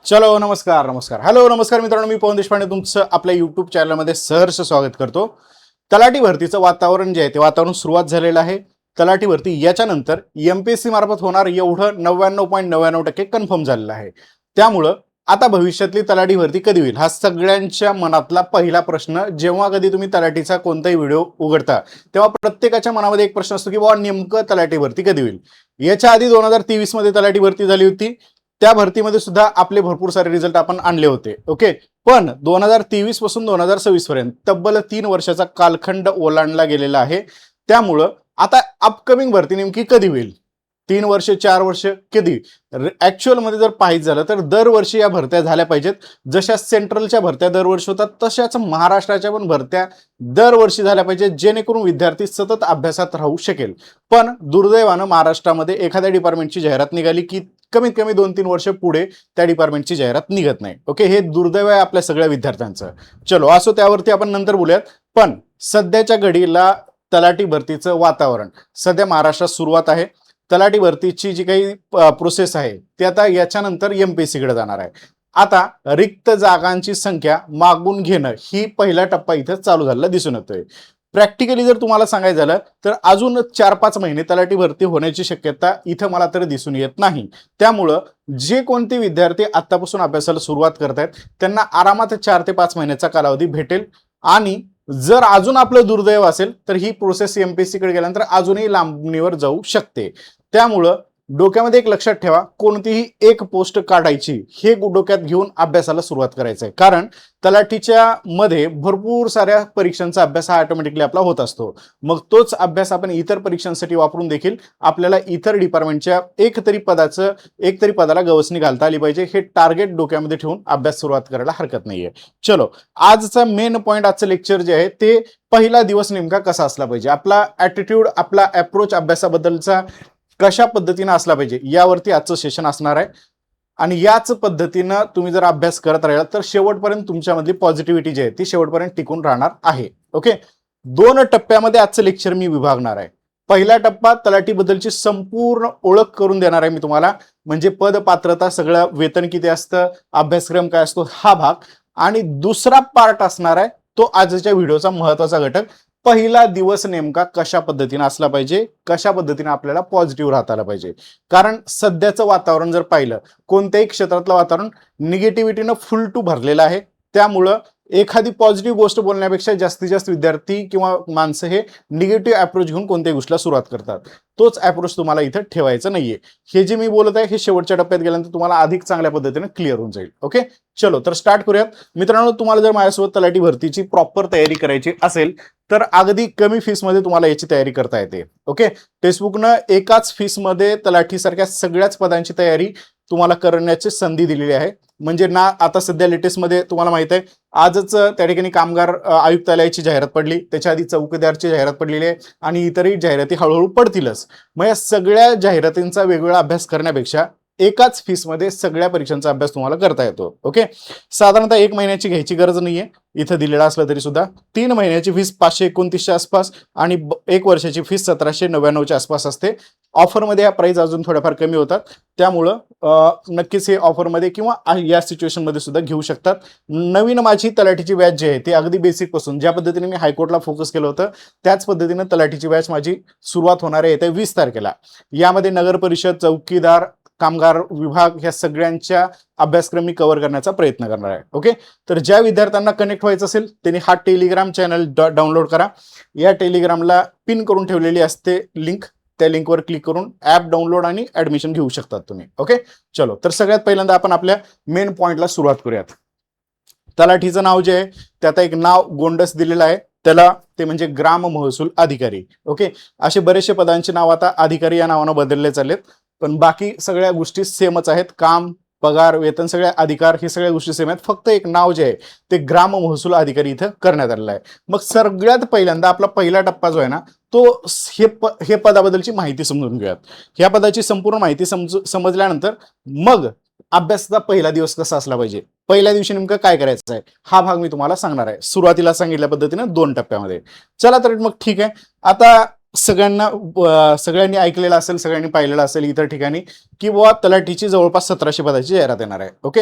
चलो नमस्कार नमस्कार हॅलो नमस्कार मित्रांनो, मी पवन देशपांडे तुमचं आपल्या यूट्यूब चॅनलमध्ये सहर्ष स्वागत करतो. तलाठी भरतीचं वातावरण जे आहे ते वातावरण सुरुवात झालेलं आहे. तलाठी भरती याच्यानंतर एमपीएससी मार्फत होणार एवढं 99.99% कन्फर्म झालेलं आहे. त्यामुळं आता भविष्यातली तलाठी भरती कधी होईल हा सगळ्यांच्या मनातला पहिला प्रश्न. जेव्हा कधी तुम्ही तलाठीचा कोणताही व्हिडिओ उघडता तेव्हा प्रत्येकाच्या मनामध्ये एक प्रश्न असतो की बाबा नेमकं तलाठी भरती कधी होईल. याच्या आधी 2023 मध्ये तलाठी भरती झाली होती. त्या भरतीमध्ये सुद्धा आपले भरपूर सारे रिझल्ट आपण आणले होते. ओके, पण 2023 पासून 2026 पर्यंत तब्बल 3 वर्षाचा कालखंड ओलांडला गेलेला आहे. त्यामुळं आता अपकमिंग भरती नेमकी कधी होईल, 3 वर्ष 4 वर्ष कधी, ऍक्च्युअल मध्ये जर पाहायचं झालं तर दरवर्षी या भरत्या झाल्या पाहिजेत. जशा सेंट्रलच्या भरत्या दरवर्षी होतात तशाच महाराष्ट्राच्या पण भरत्या दरवर्षी झाल्या पाहिजेत, जेणेकरून विद्यार्थी सतत अभ्यासात राहू शकेल. पण दुर्दैवानं महाराष्ट्रामध्ये एखाद्या डिपार्टमेंटची जाहिरात निघाली की कमीत कमी 2-3 वर्ष पुढे त्या डिपार्टमेंटची जाहिरात निघत नाही. ओके, हे दुर्दैव आहे आपल्या सगळ्या विद्यार्थ्यांचं. चलो असो, त्यावरती आपण नंतर बोलूयात. पण सध्याच्या घडीला तलाठी भरतीचं वातावरण सध्या महाराष्ट्रात सुरुवात आहे. तलाठी भरतीची जी काही प्रोसेस आहे ती आता याच्यानंतर एमपीएससी कडे जाणार आहे. आता रिक्त जागांची संख्या मागून घेणं ही पहिला टप्पा इथं चालू झालेला दिसून येतोय. प्रॅक्टिकली जर तुम्हाला सांगायचं झालं तर अजून 4-5 महिने तलाठी भरती होण्याची शक्यता इथं मला तर दिसून येत नाही. त्यामुळं जे कोणते विद्यार्थी आतापासून अभ्यासाला सुरुवात करतायत त्यांना आरामात 4 ते 5 महिन्याचा कालावधी भेटेल. आणि जर अजून आपलं दुर्दैव असेल तर ही प्रोसेस एमपीएससी कडे गेल्यानंतर अजूनही लांबणीवर जाऊ शकते. त्यामुळं डोक्यामध्ये एक लक्षात ठेवा, कोणतीही एक पोस्ट काढायची हे डोक्यात घेऊन अभ्यासाला सुरुवात करायचं आहे. कारण तलाठीच्या मध्ये भरपूर साऱ्या परीक्षांचा अभ्यास हा ऑटोमॅटिकली आपला होत असतो. मग तोच अभ्यास आपण इतर परीक्षांसाठी वापरून देखील आपल्याला इतर डिपार्टमेंटच्या एक तरी पदाला गवसणी घालता आली पाहिजे. हे टार्गेट डोक्यामध्ये ठेवून अभ्यास सुरुवात करायला हरकत नाहीये. चलो, आजचा मेन पॉइंट, आजचं लेक्चर जे आहे ते पहिला दिवस नेमका कसा असला पाहिजे, आपला ॲटिट्यूड, आपला अप्रोच अभ्यासाबद्दलचा कशा पद्धतीने असला पाहिजे यावरती आजचं सेशन असणार आहे. आणि याच पद्धतीनं तुम्ही जर अभ्यास करत राहिला तर शेवटपर्यंत तुमच्यामधली पॉझिटिव्हिटी जी आहे ती शेवटपर्यंत टिकून राहणार आहे. ओके, 2 टप्प्यामध्ये आजचं लेक्चर मी विभागणार आहे. पहिला टप्पा तलाठी बद्दलची संपूर्ण ओळख करून देणार आहे मी तुम्हाला, म्हणजे पद, पात्रता, सगळं वेतन किती असतं, अभ्यासक्रम काय असतो हा भाग. आणि दुसरा पार्ट असणार आहे तो आजच्या व्हिडिओचा महत्वाचा घटक, पहिला दिवस नेमका कशा पद्धतीने असला पाहिजे, कशा पद्धतीने आपल्याला पॉझिटिव्ह राहता आलं पाहिजे. कारण सध्याचं वातावरण जर पाहिलं, कोणत्याही क्षेत्रातलं वातावरण निगेटिव्हिटीनं फुल टू भरलेलं आहे. त्यामुळं एखादी पॉझिटिव्ह गोष्ट बोलण्यापेक्षा जास्तीत जास्त विद्यार्थी किंवा माणसं हे निगेटिव्ह अप्रोच घेऊन कोणत्याही गोष्टीला सुरुवात करतात. तोच अप्रोच तुम्हाला इथं ठेवायचा नाहीये. हे जे मी बोलत आहे हे शेवटच्या टप्प्यात गेल्यानंतर तुम्हाला अधिक चांगल्या पद्धतीने क्लिअर होऊन जाईल. ओके, चलो तर स्टार्ट करूयात. मित्रांनो, तुम्हाला जर माझ्यासोबत तलाठी भरतीची प्रॉपर तयारी करायची असेल तर अगदी कमी फीसमध्ये तुम्हाला याची तयारी करता येते. ओके, टेक्स्टबुकनं एकाच फीसमध्ये तलाठीसारख्या सगळ्याच पदांची तयारी तुम्हाला करण्याची संधी दिलेली आहे. म्हणजे ना, आता सध्या लेटेस्टमध्ये तुम्हाला माहित आहे आजच त्या ठिकाणी कामगार आयुक्तालयाची जाहिरात पडली, त्याच्या आधी चौकीदारची जाहिरात पडलेली आहे आणि इतरही जाहिराती हळूहळू पडतीलच. मग या सगळ्या जाहिरातींचा वेगवेगळा अभ्यास करण्यापेक्षा एकाच फीसमध्ये सगळ्या परीक्षांचा अभ्यास तुम्हाला करता येतो. ओके, साधारणतः 1 महिन्याची घ्यायची गरज नाहीये इथं दिलेला असलं तरी सुद्धा. 3 महिन्याची फीस 529च्या आसपास आणि 1 वर्षाची फीस 1799च्या आसपास असते. ऑफरमध्ये या प्राइस अजून थोड्याफार कमी होतात. त्यामुळं नक्कीच हे ऑफरमध्ये किंवा या सिच्युएशनमध्ये सुद्धा घेऊ शकतात. नवीन माझी तलाठीची बॅच जी आहे ती अगदी बेसिक पासून, ज्या पद्धतीने मी हायकोर्टला फोकस केलं होतं त्याच पद्धतीने तलाठीची बॅच माझी सुरुवात होणार आहे येत्या 20 तारखेला. यामध्ये नगर परिषद, चौकीदार, कामगार विभाग ह्या सगळ्यांच्या अभ्यासक्रम मी कव्हर करण्याचा प्रयत्न करणार आहे. ओके, तर ज्या विद्यार्थ्यांना कनेक्ट व्हायचं असेल त्यांनी हा टेलिग्राम चॅनल डाउनलोड करा. या टेलिग्रामला पिन करून ठेवलेली असते लिंक, त्या लिंकवर क्लिक करून ऍप डाउनलोड आणि ऍडमिशन घेऊ शकतात तुम्ही. ओके, चलो तर सगळ्यात पहिल्यांदा आपण आपल्या मेन पॉइंटला सुरुवात करूयात. तलाठीचं नाव जे आहे ते आता एक नाव गोंडस दिलेलं आहे त्याला, ते म्हणजे ग्राम महसूल अधिकारी. ओके, असे बरेचसे पदांचे नाव आता अधिकारी या नावानं बदलले चाललेत, पण बाकी सगळ्या गोष्टी सेमच आहेत. काम, पगार, वेतन, सगळ्या अधिकार हे सगळ्या गोष्टी सेम आहेत. फक्त एक नाव जे आहे ते ग्राम महसूल अधिकारी इथं करण्यात आलेलं आहे. मग सगळ्यात पहिल्यांदा आपला पहिला टप्पा जो आहे ना तो हे पदाबद्दलची माहिती समजून घेऊयात. ह्या पदाची संपूर्ण माहिती समजल्यानंतर मग अभ्यासाचा पहिला दिवस कसा असला पाहिजे, पहिल्या दिवशी नेमकं काय करायचं आहे हा भाग मी तुम्हाला सांगणार आहे. सुरुवातीला सांगितल्या पद्धतीने 2 टप्प्यामध्ये. चला तर मग ठीक आहे. आता सगळ्यांनी ऐकलेलं असेल, सगळ्यांनी पाहिलेलं असेल इतर ठिकाणी की बुवा तलाठीची जवळपास 1700 पदाची जाहिरात येणार आहे. ओके,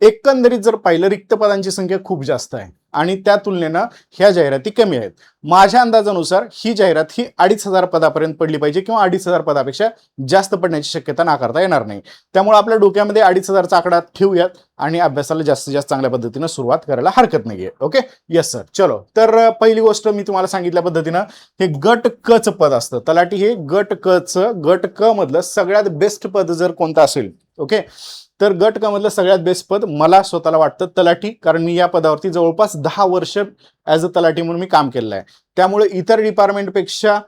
एकंदरीत जर पाहिलं रिक्त पदांची संख्या खूप जास्त आहे आणि त्या तुलनेनं ह्या जाहिराती कमी आहेत. माझ्या अंदाजानुसार ही जाहिरात ही 2,500 पदापर्यंत पडली पाहिजे किंवा 2,500 पदापेक्षा जास्त पडण्याची शक्यता नाकारता येणार नाही. त्यामुळे आपल्या डोक्यामध्ये 2,500चा आकडा ठेवूयात आणि अभ्यासाला जास्तीत जास्त चांगल्या पद्धतीने सुरुवात करायला हरकत नाहीये. Okay, yes sir. चलो, तर पहिली गोष्ट मी तुम्हाला सांगितल्या पद्धतीनं हे गट क च पद असतं. तलाठी हे गट क मधलं सगळ्यात बेस्ट पद जर कोणतं असेल, ओके, तर गट क मधलं सगळ्यात बेस्ट पद मला स्वतःला वाटतं तलाठी, कारण मी या पदावरती जवळपास 10 वर्ष ॲज अ तलाठी म्हणून मी काम केलेलं आहे. त्यामुळे इतर डिपार्टमेंटपेक्षा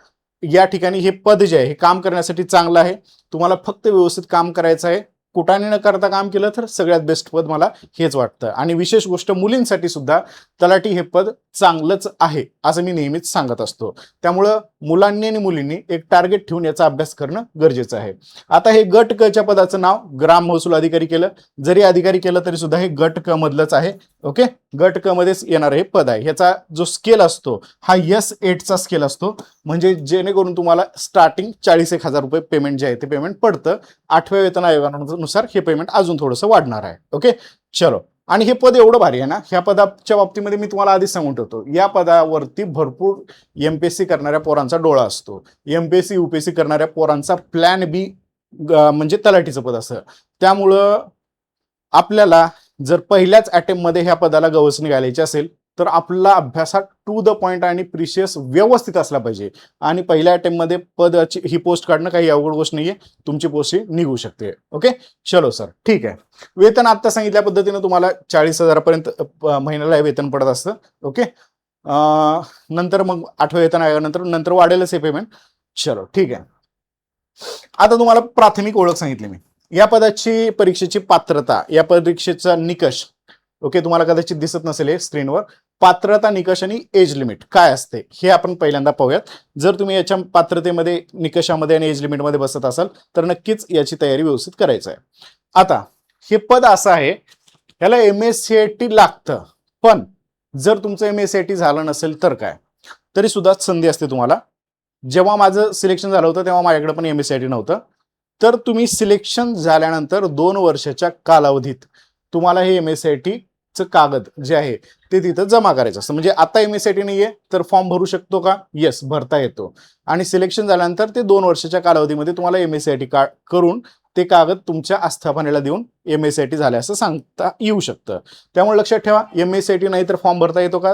या ठिकाणी हे पद जे आहे हे काम करण्यासाठी चांगलं आहे. तुम्हाला फक्त व्यवस्थित काम करायचं आहे. कुटाने न करता काम केलं तर सगळ्यात बेस्ट पद मला हेच वाटतं. आणि विशेष गोष्ट मुलींसाठी सुद्धा तलाठी हे पद चांगलंच आहे असं मी नेहमीच सांगत असतो. त्यामुळं मुलांनी आणि मुलींनी एक टार्गेट ठेवून याचा अभ्यास करणं गरजेचं आहे. आता हे गट क च्या पदाचं नाव ग्राम महसूल अधिकारी केलं, जरी अधिकारी केलं तरी सुद्धा हे गट क मधलंच आहे. ओके, गट क मध्येच येणार हे पद आहे. ह्याचा जो स्केल असतो हा S8चा स्केल असतो, म्हणजे जेणेकरून तुम्हाला स्टार्टिंग 40,000 रुपये पेमेंट जे आहे ते पेमेंट पडतं. 8व्या वेतन आयोगानुसार हे पेमेंट अजून थोडंसं वाढणार आहे. ओके, चलो. आणि हे पद एवढं भारी आहे ना, ह्या पदाच्या बाबतीमध्ये मी तुम्हाला आधीच सांगून ठेवतो, या पदावरती भरपूर MPSC करणाऱ्या पोरांचा डोळा असतो. MPSC UPSC करणाऱ्या पोरांचा प्लॅन बी म्हणजे तलाठीचं पद असतं. त्यामुळं आपल्याला जर पहिल्याच अटेम्प्टमध्ये ह्या पदाला गवसणी घालायची असेल तर आपला अभ्यास हा टू द पॉइंट आणि प्रिशियस व्यवस्थित असला पाहिजे. आणि पहिल्या अटेम्प्टमध्ये पदाची ही पोस्ट काढणं काही अवघड गोष्ट नाहीये, तुमची पोस्ट ही निघू शकते. ओके, चलो सर, ठीक आहे. वेतन आता सांगितल्या पद्धतीनं तुम्हाला 40,000 पर्यंत महिन्याला वेतन पडत असतं. ओके, नंतर मग 8व्या वेतन आयोगानंतर नंतर वाढेलच हे पेमेंट. चलो, ठीक आहे. आता तुम्हाला प्राथमिक ओळख सांगितली मी. या पदाची परीक्षेची पात्रता, या परीक्षेचा निकष, ओके, तुम्हाला कदाचित दिसत नसेल हे स्क्रीनवर. पात्रता, निकष आणि एज लिमिट काय असते हे आपण पहिल्यांदा पाहूयात. जर तुम्ही याच्या पात्रतेमध्ये, निकषामध्ये आणि एज लिमिटमध्ये बसत असाल तर नक्कीच याची तयारी व्यवस्थित करायची आहे. आता हे पद असं आहे, याला MSCIT लागतं, पण जर तुमचं MSCIT झालं नसेल तर काय, तरी सुद्धा संधी असते तुम्हाला. जेव्हा माझं सिलेक्शन झालं होतं तेव्हा माझ्याकडे पण MSCIT नव्हतं. तर तुम्ही सिलेक्शन झाल्यानंतर 2 वर्षाच्या कालावधीत तुम्हाला हे MSCITचं कागद जे आहे ते तिथं जमा करायचं असतं. म्हणजे आता MSCIT नाहीये तर फॉर्म भरू शकतो का? येस, भरता येतो. आणि सिलेक्शन झाल्यानंतर ते 2 वर्षाच्या कालावधीमध्ये तुम्हाला MSCIT करून ते कागद तुमच्या आस्थापनेला देऊन MSCIT झाले असं सांगता येऊ शकतं. त्यामुळे लक्षात ठेवा, MSCIT नाही तर फॉर्म भरता येतो का?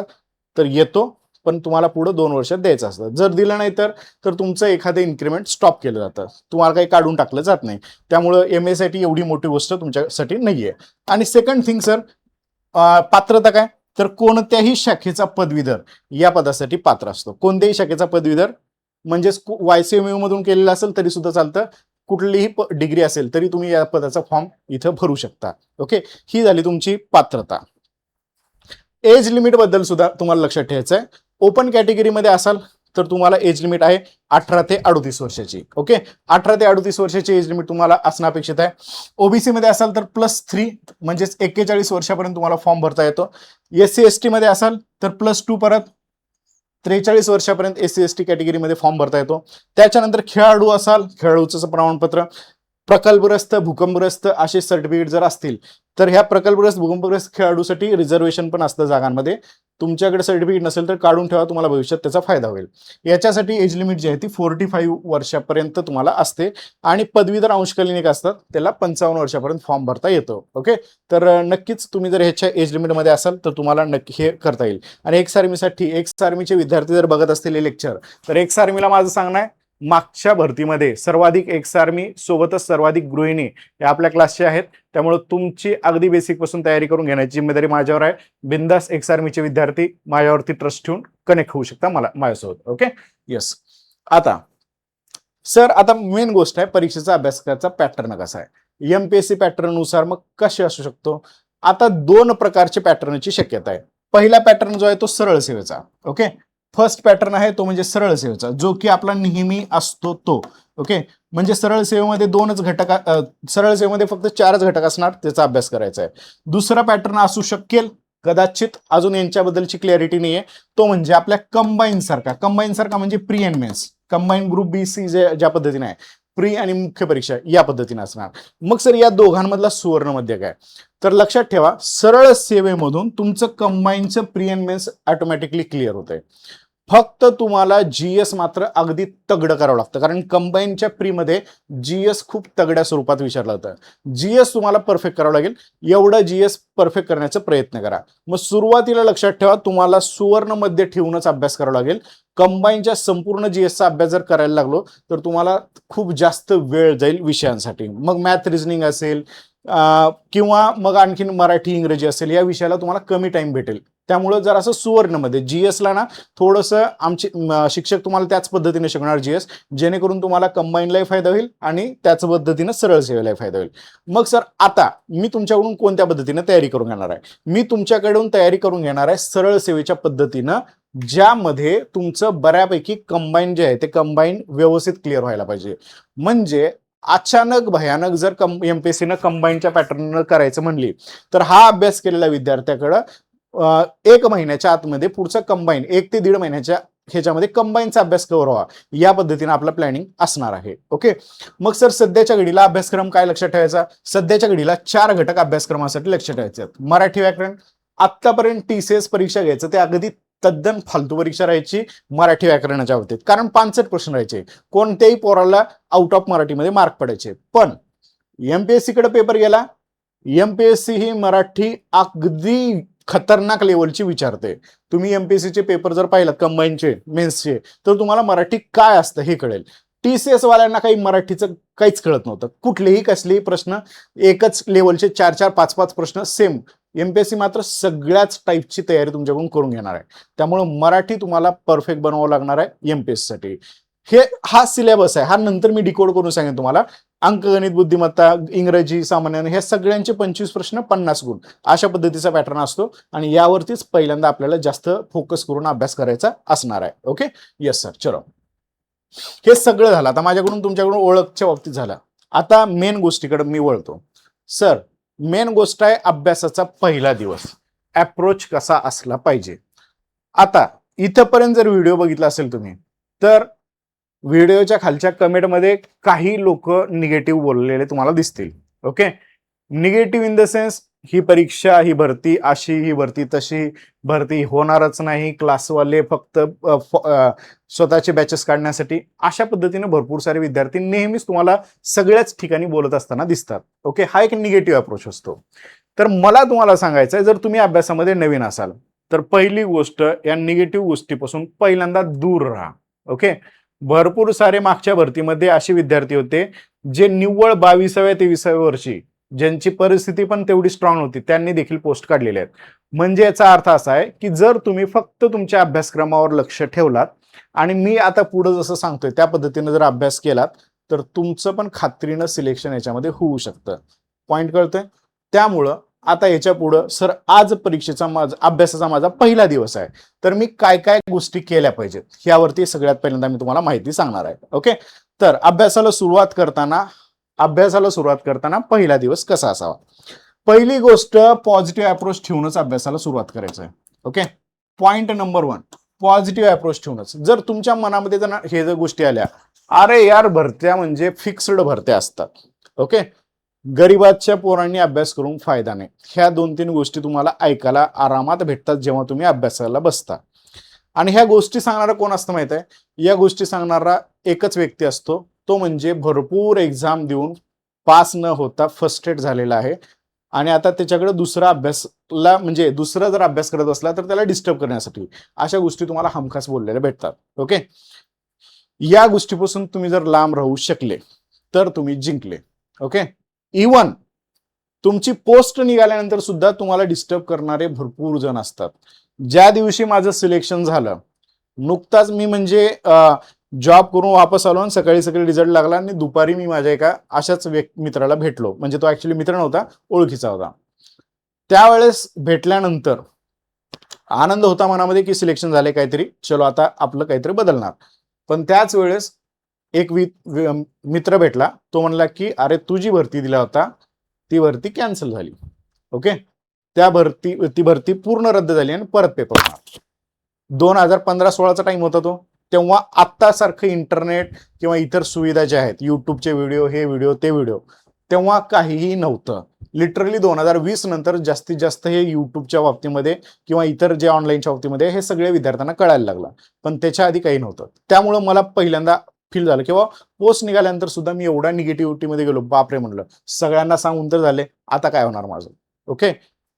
तर येतो, पण तुम्हाला पुढे 2 वर्षात द्यायचं असतं. जर दिलं नाही तर तुमचं एखादं इन्क्रिमेंट स्टॉप केलं जातं, तुम्हाला काही काढून टाकलं जात नाही. त्यामुळं MSCIT एवढी मोठी गोष्ट तुमच्यासाठी नाहीये. आणि सेकंड थिंग सर, पात्रता काय, तर कोणत्याही शाखेचा पदवीधर या पदासाठी पात्र असतो. कोणत्याही शाखेचा पदवीधर म्हणजेच YCMU मधून केलेला असेल तरी सुद्धा चालतं, कुठलीही डिग्री असेल तरी तुम्ही या पदाचा फॉर्म इथं भरू शकता. ओके, ही झाली तुमची पात्रता. एज लिमिट बद्दल सुद्धा तुम्हाला लक्षात ठेवायचं आहे. ओपन कॅटेगरीमध्ये असाल तर तुम्हाला एज लिमिट आहे 18 ते 38 वर्षाची. ओके, 18 ते 38 वर्षाची एज लिमिट तुम्हाला असणं अपेक्षित आहे. ओबीसी मध्ये असाल तर +3 म्हणजेच 41 वर्षापर्यंत तुम्हाला फॉर्म भरता येतो. SC ST मध्ये असाल तर +2 परत 43 वर्षापर्यंत SC ST कॅटेगरीमध्ये फॉर्म भरता येतो. त्याच्यानंतर खेळाडू असाल, खेळाडूचं प्रमाणपत्र, प्रकल्पग्रस्त, भूकंपग्रस्त असे सर्टिफिकेट जर असतील तर ह्या प्रकल्पग्रस्त, भूकंपग्रस्त खेळाडूसाठी रिझर्वेशन पण असतं जागांमध्ये. तुमच्याकडे सर्टिफिकेट नसेल तर काढून ठेवा, तुम्हाला भविष्यात त्याचा फायदा होईल. याच्यासाठी एज लिमिट जी आहे ती 45 वर्षापर्यंत तुम्हाला असते. आणि पदवीधर अंशकालीन एक असतात त्याला 55 वर्षापर्यंत फॉर्म भरता येतो. ओके, तर नक्कीच तुम्ही जर ह्याच्या एज लिमिटमध्ये असाल तर तुम्हाला नक्की हे करता येईल. आणि एक्स आर्मीचे विद्यार्थी जर बघत असतील हे लेक्चर, तर एक्स आर्मीला माझं सांगणं आहे, मागच्या भरतीमध्ये सर्वाधिक एक्स आर्मी सोबतच सर्वाधिक गृहिणी या आपल्या क्लासचे आहेत. त्यामुळे तुमची अगदी बेसिक पासून तयारी करून घेण्याची जिम्मेदारी माझ्यावर आहे. बिंदास एक्स आर्मीचे विद्यार्थी माझ्यावरती ट्रस्ट ठेवून कनेक्ट होऊ शकता माझ्यासोबत. Okay, yes. आता सर, आता मेन गोष्ट आहे परीक्षेचा अभ्यास करायचा पॅटर्न कसा आहे. MPSC पॅटर्न नुसार मग कसे असू शकतो. आता 2 प्रकारचे पॅटर्नची शक्यता आहे. पहिला पॅटर्न जो आहे तो सरळ सेवेचा. ओके, फर्स्ट पॅटर्न आहे तो म्हणजे सरळ सेवेचा, जो की आपला नेहमी असतो तो. ओके, म्हणजे सरळ सेवेमध्ये 2च घटक, सरळ सेवेमध्ये फक्त 4च घटक असणार, त्याचा अभ्यास करायचा आहे. दुसरा पॅटर्न असू शकेल, कदाचित अजून यांच्याबद्दलची क्लॅरिटी नाहीये, तो म्हणजे आपल्या कंबाईन सारखा म्हणजे pre and mains, combine group BC ज्या पद्धतीने आहे प्री आणि मुख्य परीक्षा या पद्धतीने असणार. मग सर या दोघांमधला सुवर्ण मध्य काय? तर लक्षात ठेवा, सरळ सेवेमधून तुमचं कंबाईनचं pre and mains automatically clear होतंय. फक्त तुम्हाला जीएस मात्र अगदी तगडं करावं लागतं, कारण कंबाईनच्या प्रीमध्ये जीएस खूप तगड्या स्वरूपात विचारलं होतं. जीएस तुम्हाला परफेक्ट करावं लागेल. एवढं जीएस परफेक्ट करण्याचा प्रयत्न करा. मग सुरुवातीला लक्षात ठेवा, तुम्हाला सुवर्ण मध्ये ठेवूनच अभ्यास करावा लागेल. कंबाईनच्या संपूर्ण जीएसचा अभ्यास जर करायला लागलो तर तुम्हाला खूप जास्त वेळ जाईल विषयांसाठी. मग मॅथ रिझनिंग असेल किंवा मग आणखीन मराठी इंग्रजी असेल, या विषयाला तुम्हाला कमी टाइम भेटेल. त्यामुळे जर असं सुवर्णमध्ये जीएसला ना थोडंसं आमचे शिक्षक तुम्हाला त्याच पद्धतीने शिकवणार जीएस, जेणेकरून तुम्हाला कंबाईनलाही फायदा होईल आणि त्याच पद्धतीने सरळ सेवेलाही फायदा होईल. मग सर आता मी तुमच्याकडून कोणत्या पद्धतीने तयारी करून घेणार आहे? मी तुमच्याकडून तयारी करून घेणार आहे सरळ सेवेच्या पद्धतीनं, ज्यामध्ये तुमचं बऱ्यापैकी कंबाईन जे आहे ते कंबाईन व्यवस्थित क्लिअर व्हायला पाहिजे. म्हणजे अचानक भयानक जर एमपीएससीनं कंबाईनच्या पॅटर्न करायचं म्हणली तर हा अभ्यास केलेल्या विद्यार्थ्याकडं 1 महिन्याच्या आतमध्ये पुढचा कंबाईन 1 ते 1.5 महिन्याच्या ह्याच्यामध्ये कंबाईनचा अभ्यास कव्हर व्हावा, या पद्धतीने आपलं प्लॅनिंग असणार आहे. ओके. मग सर सध्याच्या घडीला अभ्यासक्रम काय लक्षात ठेवायचा? सध्याच्या घडीला 4 घटक अभ्यासक्रमासाठी लक्षात ठेवायचे आहेत. मराठी व्याकरण, आतापर्यंत टीसीएस परीक्षा घ्यायचं ते अगदी तद्दन फालतू परीक्षा राहायची मराठी व्याकरणाच्या बाबतीत, कारण 65 प्रश्न राहायचे. कोणत्याही पोराला आउट ऑफ मराठीमध्ये मार्क पडायचे. पण एमपीएससी कडे पेपर गेला, एमपीएससी ही मराठी अगदी खतरनाक लेवलची विचारते. तुम्ही एमपीएससीचे पेपर जर पाहिलात कंबाईनचे मेन्सचे, तर तुम्हाला मराठी काय असतं हे कळेल. टीसीएस वाल्यांना काही मराठीचं काहीच कळत नव्हतं. कुठलेही कसलेही प्रश्न एकच लेवलचे 4-4, 5-5 प्रश्न सेम. एमपीएससी मात्र सगळ्याच टाईपची तयारी तुमच्याकडून करून घेणार आहे. त्यामुळे मराठी तुम्हाला परफेक्ट बनवावं लागणार आहे एमपीएससी साठी. हा सिलेबस आहे. हा नंतर मी डिकोड करून सांगेन तुम्हाला. अंकगणित, बुद्धिमत्ता, इंग्रजी, सामान्य, हे सगळ्यांचे 25 प्रश्न 50 गुण अशा पद्धतीचा पॅटर्न असतो आणि यावरतीच पहिल्यांदा आपल्याला जास्त फोकस करून अभ्यास करायचा असणार आहे. ओके. Yes sir. चलो, हे सगळं झालं. आता माझ्याकडून तुमच्याकडून ओळखच्या बाबतीत झालं. आता मेन गोष्टीकडे मी वळतो. सर मेन गोष्ट आहे अभ्यासाचा पहिला दिवस, अप्रोच कसा असला पाहिजे. आता इथपर्यंत जर व्हिडिओ बघितला असेल तुम्ही, तर व्हिडिओच्या खालच्या कमेंटमध्ये काही लोक निगेटिव्ह बोललेले तुम्हाला दिसतील. Okay. Negative in the sense, ही परीक्षा, ही भरती अशी, ही भरती तशी, भरती होणारच नाही, क्लासवाले फक्त स्वतःचे बॅचेस काढण्यासाठी, अशा पद्धतीने भरपूर सारे विद्यार्थी नेहमीच तुम्हाला सगळ्याच ठिकाणी बोलत असताना दिसतात. ओके. हा एक निगेटिव्ह अप्रोच असतो. तर मला तुम्हाला सांगायचं आहे, जर तुम्ही अभ्यासामध्ये नवीन असाल तर पहिली गोष्ट, या निगेटिव्ह गोष्टीपासून पहिल्यांदा दूर राहा. ओके. भरपूर सारे मागच्या भरतीमध्ये असे विद्यार्थी होते जे निव्वळ 22व्या 23व्या वर्षी, ज्यांची परिस्थिती पण तेवढी स्ट्रॉंग होती, त्यांनी देखील पोस्ट काढलेले आहेत. म्हणजे याचा अर्थ असा आहे की जर तुम्ही फक्त तुमच्या अभ्यासक्रमावर लक्ष ठेवलात आणि मी आता पुढे जसं सांगतोय त्या पद्धतीने जर अभ्यास केलात, तर तुमचं पण खात्रीनं सिलेक्शन याच्यामध्ये होऊ शकतं. पॉइंट कळतोय? त्यामुळं आता याच्या पुढं सर आज परीक्षेचा अभ्यासाचा माझा पहिला दिवस आहे, तर मी काय काय गोष्टी केल्या पाहिजेत यावरती सगळ्यात पहिल्यांदा मी तुम्हाला माहिती सांगणार आहे. ओके. तर अभ्यासाला सुरुवात करताना पहिला दिवस कसा असावा? पहिली गोष्ट, पॉझिटिव्ह अप्रोच ठेवूनच अभ्यासाला सुरुवात करायचं आहे. Okay. Point number 1, positive approach ठेवूनच. जर तुमच्या मनामध्ये जर हे जर गोष्टी आल्या, अरे यार भरत्या म्हणजे फिक्स्ड भरत्या असतात, ओके, गरीबाच्या पोरांनी अभ्यास करून फायदा नाही, ह्या 2-3 गोष्टी तुम्हाला ऐकायला आरामात भेटतात जेव्हा तुम्ही अभ्यासाला बसता. आणि ह्या गोष्टी सांगणारा कोण असतं माहित आहे? या गोष्टी सांगणारा एकच व्यक्ती असतो, तो म्हणजे भरपूर एक्झाम देऊन पास न होता फर्स्टेड झालेला आहे आणि आता त्याच्याकडे दुसरा अभ्यासला, म्हणजे दुसरा जर अभ्यास करत असला तर त्याला डिस्टर्ब करण्यासाठी अशा गोष्टी तुम्हाला हमखास बोललेल्या भेटतात. ओके. या गोष्टीपासून तुम्ही जर लांब राहू शकले तर तुम्ही जिंकले. ओके. इवन तुमची पोस्ट निघाल्यानंतर सुद्धा तुम्हाला डिस्टर्ब करणारे भरपूर जण असतात. ज्या दिवशी माझं सिलेक्शन झालं, नुकताच मी म्हणजे जॉब करून वापस आलो आणि सकाळी रिझल्ट लागला आणि दुपारी मी माझ्या एका अशाच मित्राला भेटलो. म्हणजे तो ऍक्च्युली मित्र नव्हता, ओळखीचा होता. त्यावेळेस भेटल्यानंतर आनंद होता मनामध्ये की सिलेक्शन झाले काहीतरी, चलो आता आपलं काहीतरी बदलणार. पण त्याच वेळेस एक मित्र भेटला, तो म्हणला की अरे तू जी भरती दिला होता ती भरती कॅन्सल झाली. ओके. ती भरती पूर्ण रद्द झाली आणि परत पेपर होणार. 2015-16चा टाइम होता तो. तेव्हा आत्तासारखं इंटरनेट किंवा इतर सुविधा ज्या आहेत, युट्यूबचे व्हिडिओ, हे व्हिडिओ, ते व्हिडिओ, तेव्हा काहीही नव्हतं. लिटरली 2020 नंतर जास्तीत जास्त हे युट्यूबच्या बाबतीमध्ये किंवा इतर जे ऑनलाईनच्या बाबतीमध्ये हे सगळे विद्यार्थ्यांना कळायला लागलं, पण त्याच्या आधी काही नव्हतं. त्यामुळं मला पहिल्यांदा फील झालं किंवा पोस्ट निघाल्यानंतर सुद्धा मी एवढा निगेटिव्हिटीमध्ये गेलो, बापरे म्हणलं, सगळ्यांना सांगून तर झाले, आता काय होणार माझं. ओके,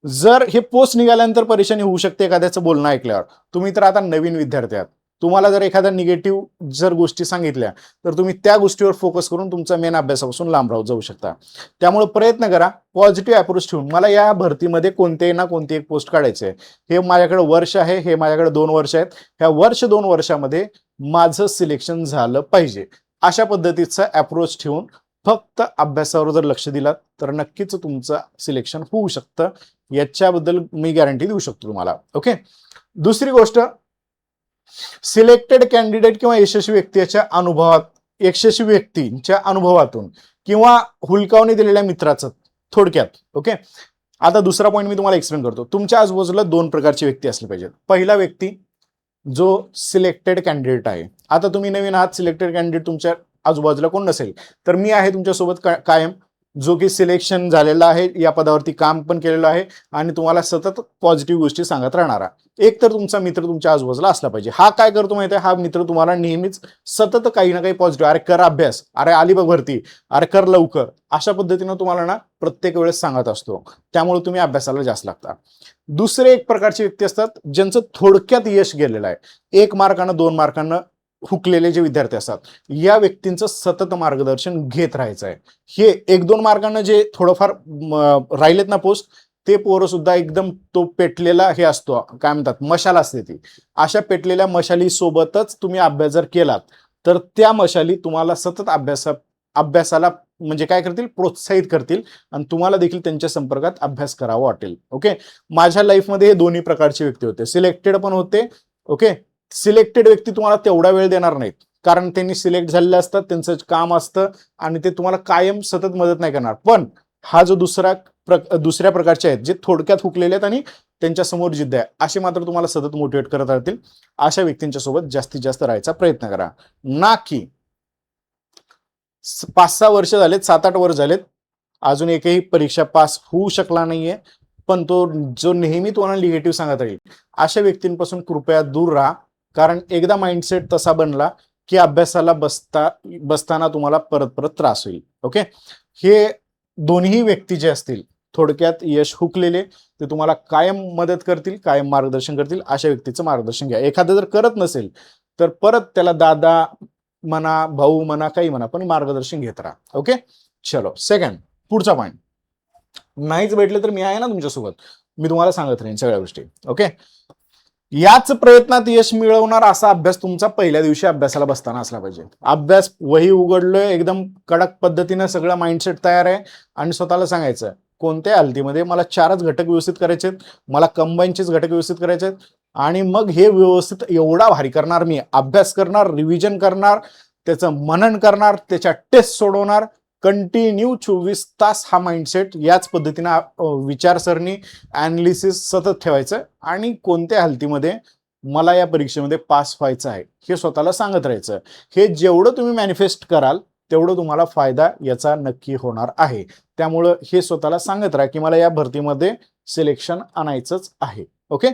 जर हे पोस्ट निघाल्यानंतर परेशानी होऊ शकते एखाद्याचं बोलणं ऐकल्यावर, तुम्ही तर आता नवीन विद्यार्थी आहात, तुम्हाला जर एखाद्या निगेटिव्ह जर गोष्टी सांगितल्या तर तुम्ही त्या गोष्टीवर फोकस करून तुमचा मेन अभ्यासापासून लांब राहू जाऊ शकता. त्यामुळे प्रयत्न करा पॉझिटिव्ह अप्रोच ठेवून मला या भरतीमध्ये कोणतेही ना कोणते एक पोस्ट काढायचे आहे. हे माझ्याकडे वर्ष आहे, हे माझ्याकडे 2 वर्ष आहेत, ह्या वर्ष 2 वर्षामध्ये माझं सिलेक्शन झालं पाहिजे, अशा पद्धतीचा अप्रोच ठेवून फक्त अभ्यासावर जर लक्ष दिलात तर नक्कीच तुमचं सिलेक्शन होऊ शकतं, याच्याबद्दल मी गॅरंटी देऊ शकतो तुम्हाला. ओके, दुसरी गोष्ट, सिलेक्टेड कॅन्डिडेट किंवा यशस्वी व्यक्तींच्या अनुभवातून किंवा हुलकावणी दिलेल्या मित्राचं थोडक्यात. ओके, आता दुसरा पॉईंट मी तुम्हाला एक्सप्लेन करतो. तुमच्या आजूबाजूला 2 प्रकारची व्यक्ती असली पाहिजेत. पहिला व्यक्ती जो सिलेक्टेड कॅन्डिडेट आहे. आता तुम्ही नवीन आहात, सिलेक्टेड कॅन्डिडेट तुमच्या आजूबाजूला कोण नसेल तर मी आहे तुमच्यासोबत कायम, जो की सिलेक्शन झालेला आहे, या पदावरती काम पण केलेलं आहे आणि तुम्हाला सतत पॉझिटिव्ह गोष्टी सांगत राहणारा एक तर तुमचा मित्र तुमच्या आजूबाजूला असला पाहिजे. हा काय करतो माहिती आहे, हा मित्र तुम्हाला नेहमीच सतत काही ना काही पॉझिटिव्ह, अरे कर अभ्यास, अरे आली बघ भरती, अरे कर लवकर, अशा पद्धतीनं तुम्हाला ना प्रत्येक वेळेस सांगत असतो. त्यामुळे तुम्ही अभ्यासाला जास्त लागता. दुसरे एक प्रकारचे व्यक्ती असतात ज्यांचं थोडक्यात यश गेलेलं आहे, 1 मार्कानं 2 मार्कानं हुकलेले जे विद्यार्थी असतात, या व्यक्तींचं सतत मार्गदर्शन घेत राहायचं आहे. हे 1-2 मार्कांना जे थोडंफार राहिलेत ना पोस्ट, ते पोरं सुद्धा एकदम तो पेटलेला हे असतो, काय म्हणतात, मशाल असते ती. अशा पेटलेल्या मशाली सोबतच तुम्ही अभ्यास जर केलात तर त्या मशाली तुम्हाला सतत अभ्यासाला म्हणजे काय करतील, प्रोत्साहित करतील आणि तुम्हाला देखील त्यांच्या संपर्कात अभ्यास करावा वाटेल. ओके, माझ्या लाईफमध्ये हे दोन्ही प्रकारचे व्यक्ती होते, सिलेक्टेड पण होते. ओके, सिलेक्टेड व्यक्ती तुम्हाला तेवढा वेळ देणार नाहीत, कारण त्यांनी सिलेक्ट झालेले असतात, त्यांचं काम असतं आणि ते तुम्हाला कायम सतत मदत नाही करणार. पण हा जो दुसऱ्या प्रकारचे आहेत, जे थोडक्यात हुकलेले आहेत आणि त्यांच्या समोर जिद्द आहे, असे मात्र तुम्हाला सतत मोटिवेट करत राहतील. अशा व्यक्तींच्या सोबत जास्तीत जास्त राहायचा प्रयत्न करा. ना की 5-6 वर्ष झालेत, 7-8 वर्ष झालेत, अजून एकही परीक्षा पास होऊ शकला नाहीये, पण तो जो नेहमी तुम्हाला निगेटिव्ह सांगत राहील, अशा व्यक्तींपासून कृपया दूर राहा. कारण एकदा माइंडसेट तसा बनला की अभ्यासाला बसताना तुम्हाला परत परत त्रास होईल. ओके, हे दोन्ही व्यक्ती जे असतील थोडक्यात यश हुकलेले, ते तुम्हाला कायम मदत करतील, कायम मार्गदर्शन करतील. अशा व्यक्तीचं मार्गदर्शन घ्या. एखादं जर करत नसेल तर परत त्याला दादा म्हणा, भाऊ म्हणा, काही म्हणा, पण मार्गदर्शन घेत राहा. ओके, चलो सेकंड, पुढचा पॉईंट. नाहीच भेटले तर मी आहे ना तुमच्यासोबत, मी तुम्हाला सांगत राहीन सगळ्या गोष्टी. ओके, याच प्रयत्नात यश मिळवणार असा अभ्यास तुमचा पहिल्या दिवशी अभ्यासाला बसताना असला पाहिजे. अभ्यास वही उघडलोय, एकदम कडक पद्धतीने सगळं माइंडसेट तयार आहे आणि स्वतःला सांगायचं कोणत्या हालतीमध्ये मला 4च घटक व्यवस्थित करायचे आहेत, मला कंबाईनचेच घटक व्यवस्थित करायचे आहेत आणि मग हे व्यवस्थित एवढा भारी करणार, मी अभ्यास करणार, रिव्हिजन करणार, त्याचं मनन करणार, त्याच्या टेस्ट सोडवणार, कंटिन्यू 24 तास हा माइंडसेट याच पद्धतीनं विचारसरणी ॲनालिसिस सतत ठेवायचं आणि कोणत्या हालतीमध्ये मला या परीक्षेमध्ये पास व्हायचं आहे हे स्वतःला सांगत राहायचं. हे जेवढं तुम्ही मॅनिफेस्ट कराल तेवढं तुम्हाला फायदा याचा नक्की होणार आहे. त्यामुळं हे स्वतःला सांगत राहा की मला या भरतीमध्ये सिलेक्शन आणायचंच आहे. ओके,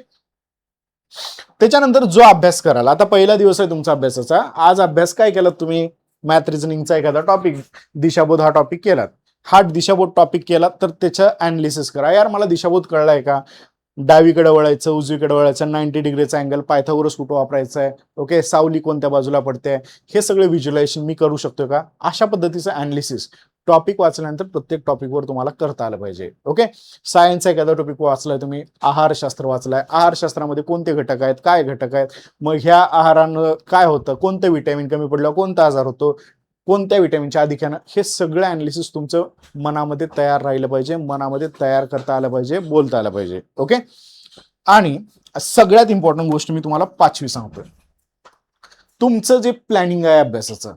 त्याच्यानंतर जो अभ्यास कराल, आता पहिला दिवस आहे तुमचा अभ्यासाचा, आज अभ्यास काय केला तुम्ही, मॅथ रिझनिंगचा एखादा टॉपिक, दिशाबोध हा टॉपिक केलात, हा दिशाबोध टॉपिक केला तर त्याचं ॲनालिसिस करा. यार मला दिशाबोध कळलाय का, डावीकडे वळायचं, उजवीकडे वळायचं, 90 डिग्रीचा अँगल, पायथागोरस कुठं वापरायचा आहे, ओके, सावली कोणत्या बाजूला पडते, हे सगळे व्हिज्युअलायझेशन मी करू शकतो का, अशा पद्धतीचं ॲनालिसिस टॉपिक वाचल्यानंतर प्रत्येक टॉपिकवर तुम्हाला करता आलं पाहिजे. ओके, सायन्सचा एखादा टॉपिक वाचलाय तुम्ही, आहारशास्त्र वाचलाय, आहारशास्त्रामध्ये कोणते घटक आहेत, काय घटक आहेत, मग ह्या आहारानं काय होतं, कोणतं विटॅमिन कमी पडलं, कोणता आजार होतो, कोणत्या विटॅमिनच्या अधिक्यानं, हे सगळं ॲनालिसिस तुमचं मनामध्ये तयार राहिलं पाहिजे, मनामध्ये तयार करता आलं पाहिजे, बोलता आलं पाहिजे. ओके, आणि सगळ्यात इम्पॉर्टंट गोष्ट मी तुम्हाला 5वी सांगतोय, तुमचं जे प्लॅनिंग आहे अभ्यासाचं,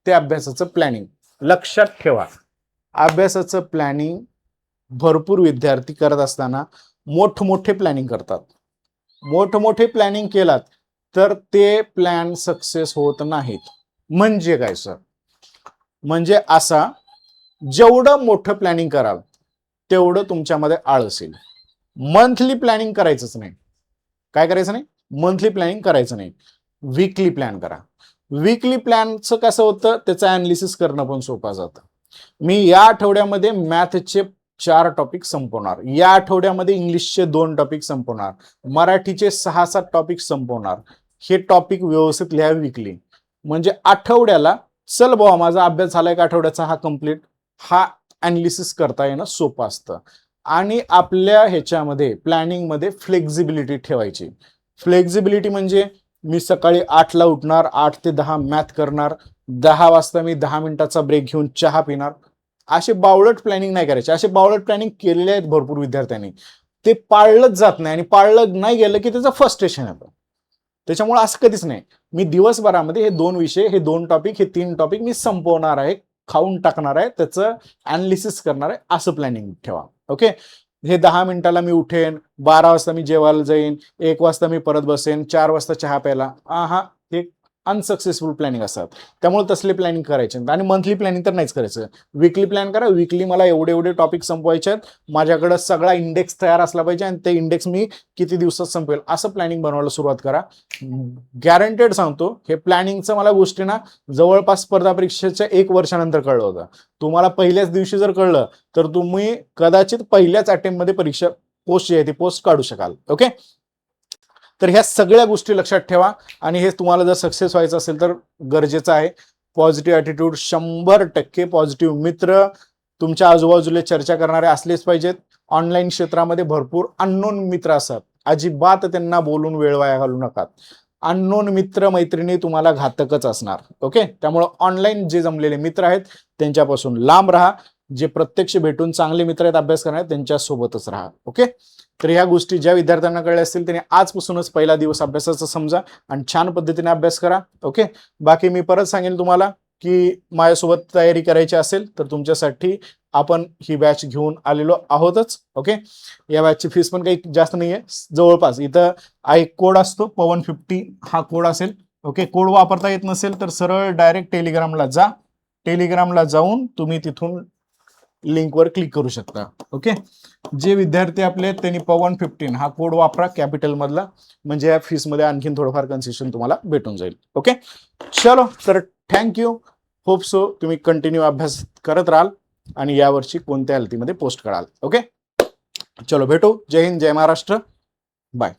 ते अभ्यासाचं प्लॅनिंग लक्षात ठेवा. अभ्यासाचं प्लॅनिंग भरपूर विद्यार्थी करत असताना मोठमोठे प्लॅनिंग करतात. मोठमोठे प्लॅनिंग केलात तर ते प्लॅन सक्सेस होत नाहीत. म्हणजे काय सर? म्हणजे असा, जेवढं मोठं प्लॅनिंग कराल तेवढं तुमच्यामध्ये आळस येईल. मंथली प्लॅनिंग करायचंच नाही. काय करायचं नाही? मंथली प्लॅनिंग करायचं नाही. वीकली प्लॅन करा. वीकली प्लॅनचं कसं होतं, त्याचं अनालिसिस करणं पण सोपं जातं. मी या आठवड्यामध्ये मॅथचे 4 टॉपिक संपवणार, या आठवड्यामध्ये इंग्लिशचे 2 टॉपिक संपवणार, मराठीचे 6-7 टॉपिक संपवणार. हे टॉपिक व्यवस्थित लिहा वीकली. म्हणजे आठवड्याला चल बाबा माझा अभ्यास झालाय का आठवड्याचा हा कंप्लीट, हा अनालिसिस करता येणं सोपं असतं. आणि आपल्या ह्याच्यामध्ये प्लॅनिंगमध्ये फ्लेक्झिबिलिटी ठेवायची. फ्लेक्झिबिलिटी म्हणजे मी सकाळी 8ला उठणार, 8 ते 10 मॅथ करणार, 10 वाजता मी 10 मिनिटाचा ब्रेक घेऊन चहा पिणार. असे बावळट प्लॅनिंग नाही करायचे. असे बावळट प्लॅनिंग केलेले आहेत भरपूर विद्यार्थ्यांनी, ते पाळलंच जात नाही आणि पाळलं नाही गेलं की त्याचं फ्रस्ट्रेशन येतं. त्याच्यामुळे असं कधीच नाही. मी दिवसभरामध्ये हे 2 विषय, हे 2 टॉपिक, हे 3 टॉपिक मी संपवणार आहे, खाऊन टाकणार आहे, त्याचं अनालिसिस करणार आहे, असं प्लॅनिंग ठेवा. ओके. हे 10 मिनिटाला मी उठेन, 12 वाजता मी जेवायला जाईन, 1 वाजता मी परत बसेन, 4 वाजता चहा प्यायला, हे अनसक्सेसफुल प्लॅनिंग असतात. त्यामुळे तसले प्लॅनिंग करायचे आणि मंथली प्लॅनिंग तर नाहीच करायचं. वीकली प्लॅन करा. वीकली मला एवढे एवढे टॉपिक संपवायचे आहेत, माझ्याकडे सगळा इंडेक्स तयार असला पाहिजे आणि ते इंडेक्स मी किती दिवसात संपवेल असं प्लॅनिंग बनवायला सुरुवात करा. गॅरंटेड सांगतो, हे प्लॅनिंगचं मला गोष्टी ना जवळपास स्पर्धा परीक्षेच्या 1 वर्षानंतर कळलं होतं. तुम्हाला पहिल्याच दिवशी जर कळलं तर तुम्ही कदाचित पहिल्याच अटेम्प्टमध्ये परीक्षा पोस्ट आहे ती पोस्ट काढू शकाल. ओके. तर ह्या सगळ्या गोष्टी लक्षात ठेवा आणि हे तुम्हाला जर सक्सेस व्हायचं असेल तर गरजेचं आहे. पॉझिटिव्ह ॲटिट्यूड, 100% पॉझिटिव्ह मित्र तुमच्या आजूबाजूला चर्चा करणारे असलेच पाहिजेत. ऑनलाईन क्षेत्रामध्ये भरपूर अननोन मित्र असतात, अजिबात त्यांना बोलून वेळ वाया घालू नका. अननोन मित्र मैत्रिणी तुम्हाला घातकच असणार. ओके. त्यामुळे ऑनलाईन जे जमलेले मित्र आहेत त्यांच्यापासून लांब राहा. जे प्रत्यक्ष भेटून चांगले मित्र आहेत अभ्यास करणार त्यांच्या सोबतच राहा. ओके. तर ह्या गोष्टी ज्या विद्यार्थ्यांना कळल्या असतील त्यांनी आजपासूनच पहिला दिवस अभ्यासाचा समजा आणि छान पद्धतीने अभ्यास करा. ओके. बाकी मी परत सांगेन तुम्हाला की माझ्यासोबत तयारी करायची असेल तर तुमच्यासाठी आपण ही बॅच घेऊन आलेलो आहोतच. ओके. या बॅचची फीस पण काही जास्त नाहीये. जवळपास इथं एक कोड असतो पवन50 हा कोड असेल. ओके. कोड वापरता येत नसेल तर सरळ डायरेक्ट टेलिग्रामला जा. टेलिग्रामला जाऊन तुम्ही तिथून लिंकवर क्लिक करू शकता. ओके. जे विद्यार्थी आपले आहेत त्यांनी पवन15 हा कोड वापरा कॅपिटल मधला, म्हणजे या फीस मध्ये आणखीन थोडंफार कन्सेशन तुम्हाला भेटून जाईल. ओके. चलो तर थँक्यू. होप सो तुम्ही कंटिन्यू अभ्यास करत राहाल आणि यावर्षी कोणत्या हलतीमध्ये पोस्ट कराल. ओके. चलो भेटू. जय हिंद, जय महाराष्ट्र. बाय.